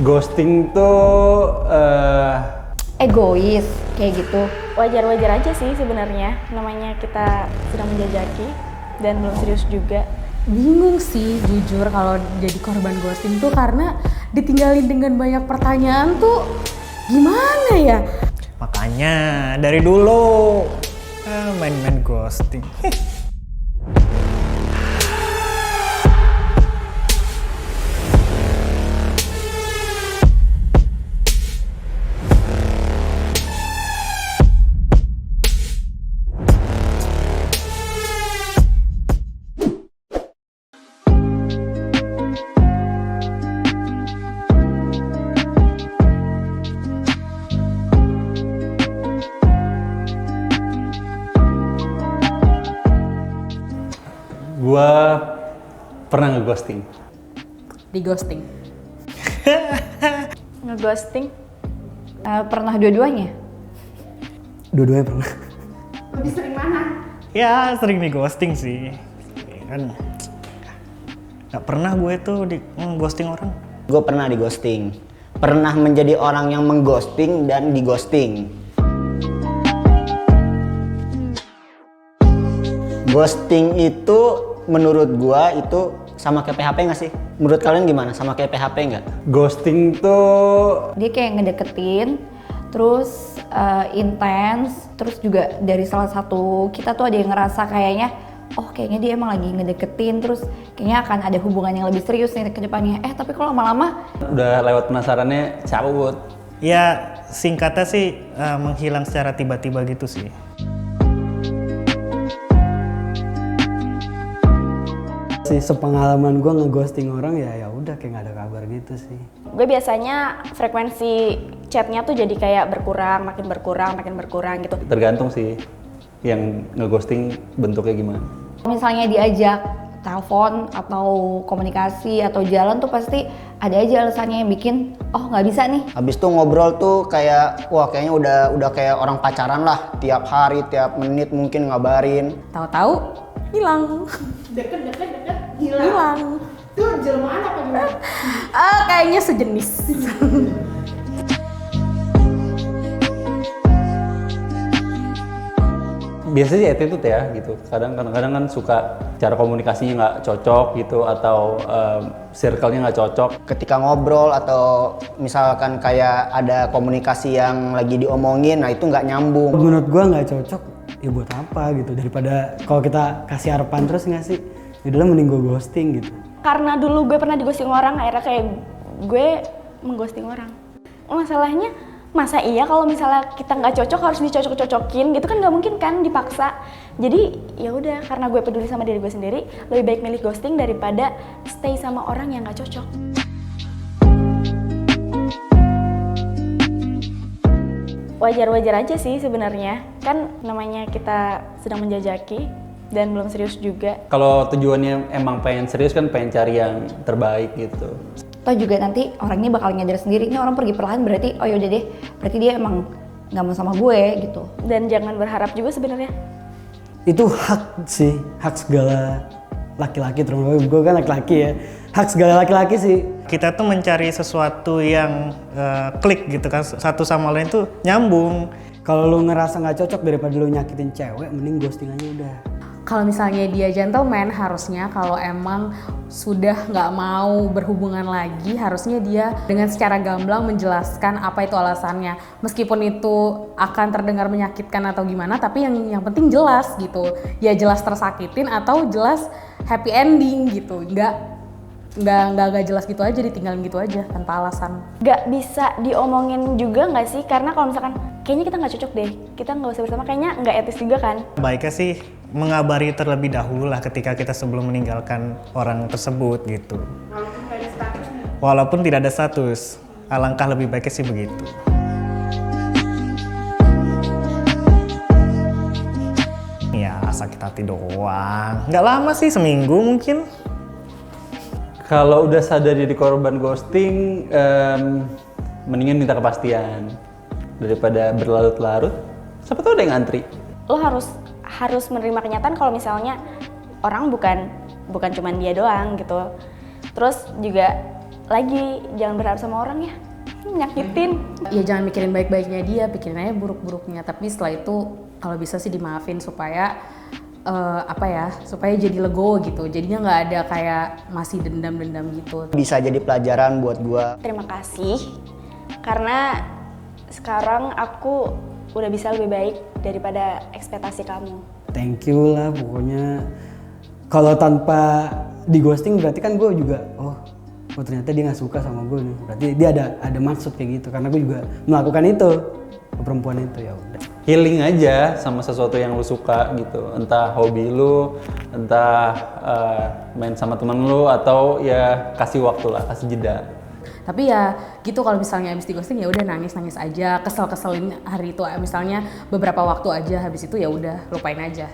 Ghosting tuh Egois kayak gitu. Wajar-wajar aja sih sebenarnya, namanya kita sedang menjajaki dan belum serius juga. Bingung sih jujur kalau jadi korban ghosting tuh karena ditinggalin dengan banyak pertanyaan tuh gimana ya? Makanya dari dulu main-main ghosting. gua pernah nge-ghosting. Di ghosting. Ngeghosting? Pernah dua-duanya? Dua-duanya pernah. Ya sering di ghosting sih. Kan nggak pernah gue tuh di ghosting orang. Gue pernah di ghosting. Pernah menjadi orang yang mengghosting dan di ghosting. Ghosting itu menurut gua itu sama kayak PHP nggak sih? Menurut kalian gimana? Sama kayak PHP nggak? Ghosting tuh Dia kayak ngedeketin, terus intens, terus juga dari salah satu kita tuh ada yang ngerasa kayaknya, oh kayaknya dia emang lagi ngedeketin, terus kayaknya akan ada hubungan yang lebih serius nih ke depannya. Tapi kalau lama-lama udah lewat penasarannya cabut. Ya singkatnya sih menghilang secara tiba-tiba gitu sih. Sih sepengalaman gue ngeghosting orang ya udah kayak nggak ada kabar gitu sih. Gue biasanya frekuensi chatnya tuh jadi kayak berkurang, makin berkurang gitu. Tergantung sih yang nge-ghosting bentuknya gimana. misalnya diajak telepon atau komunikasi atau jalan tuh pasti ada aja alasannya yang bikin oh nggak bisa nih. Habis itu ngobrol tuh kayak wah kayaknya udah kayak orang pacaran lah, tiap hari tiap menit mungkin ngabarin. Tahu-tahu hilang. Deket hilang. Tuh jelmaan apa gimana? Kayaknya sejenis. Biasanya sih attitude ya gitu. Kadang-kadang kan suka cara komunikasinya nggak cocok gitu atau circle-nya nggak cocok. Ketika ngobrol atau misalkan kayak ada komunikasi yang lagi diomongin, nah itu nggak nyambung. Menurut gua nggak cocok, ya buat apa gitu, daripada kalau kita kasih harapan terus nggak sih, yaudah mending gua ghosting gitu. Karena dulu gue pernah di-ghosting orang, akhirnya kayak gue mengghosting orang. Masalahnya masa iya kalau misalnya kita nggak cocok harus dicocok-cocokin gitu kan, nggak mungkin kan dipaksa. Jadi ya udah, karena gue peduli sama diri gue sendiri, lebih baik milih ghosting daripada stay sama orang yang nggak cocok. Wajar-wajar aja sih sebenarnya, kan namanya kita sedang menjajaki dan belum serius juga. Kalau tujuannya emang pengen serius kan pengen cari yang terbaik gitu. Toh juga nanti orang ini bakal nyadar sendiri, ini orang pergi perlahan berarti oh yaudah deh, berarti dia emang nggak mau sama gue gitu. Dan jangan berharap juga sebenarnya. Itu hak sih, hak segala laki-laki, terutama gue kan laki-laki ya, hak segala laki-laki sih. Kita tuh mencari sesuatu yang klik gitu kan, satu sama lain tuh nyambung. Kalau lu ngerasa nggak cocok daripada lu nyakitin cewek, mending ghosting aja udah. Kalau misalnya dia gentleman, harusnya kalau emang sudah nggak mau berhubungan lagi, harusnya dia dengan secara gamblang menjelaskan apa itu alasannya. Meskipun itu akan terdengar menyakitkan atau gimana, tapi yang penting jelas gitu. Ya jelas tersakitin atau jelas happy ending gitu. Nggak jelas gitu aja, ditinggalin gitu aja tanpa alasan. Gak bisa diomongin juga nggak sih? Karena kalau misalkan kayaknya kita nggak cocok deh, kita nggak usah bersama, kayaknya nggak etis juga kan? Baiknya sih mengabari terlebih dahulu lah ketika kita sebelum meninggalkan orang tersebut gitu. Walaupun tidak ada status, alangkah lebih baiknya sih begitu. Ya sakit hati doang, nggak lama sih, seminggu mungkin. Kalau udah sadar jadi korban ghosting, mendingan minta kepastian daripada berlarut-larut. Siapa tahu ada yang ngantri. Lo harus menerima kenyataan kalau misalnya orang bukan cuman dia doang gitu. Terus juga lagi jangan berharap sama orang ya, nyakitin. Ya jangan mikirin baik-baiknya dia, pikirin aja buruk-buruknya. Tapi setelah itu kalau bisa sih dimaafin supaya supaya jadi legowo gitu. Jadinya nggak ada kayak masih dendam-dendam gitu. Bisa jadi pelajaran buat gua. Terima kasih karena sekarang aku udah bisa lebih baik daripada ekspektasi kamu. Thank you lah pokoknya. Kalau tanpa di ghosting berarti kan gue juga oh ternyata dia nggak suka sama gue nih. Berarti dia ada maksud kayak gitu karena gue juga melakukan itu ke perempuan itu. Ya udah. Healing aja sama sesuatu yang lu suka gitu. Entah hobi lu, entah main sama temen lu, atau ya kasih waktu lah, kasih jeda. Tapi ya gitu, kalau misalnya habis di ghosting ya udah nangis aja, kesel-keselin hari itu misalnya beberapa waktu aja, habis itu ya udah lupain aja.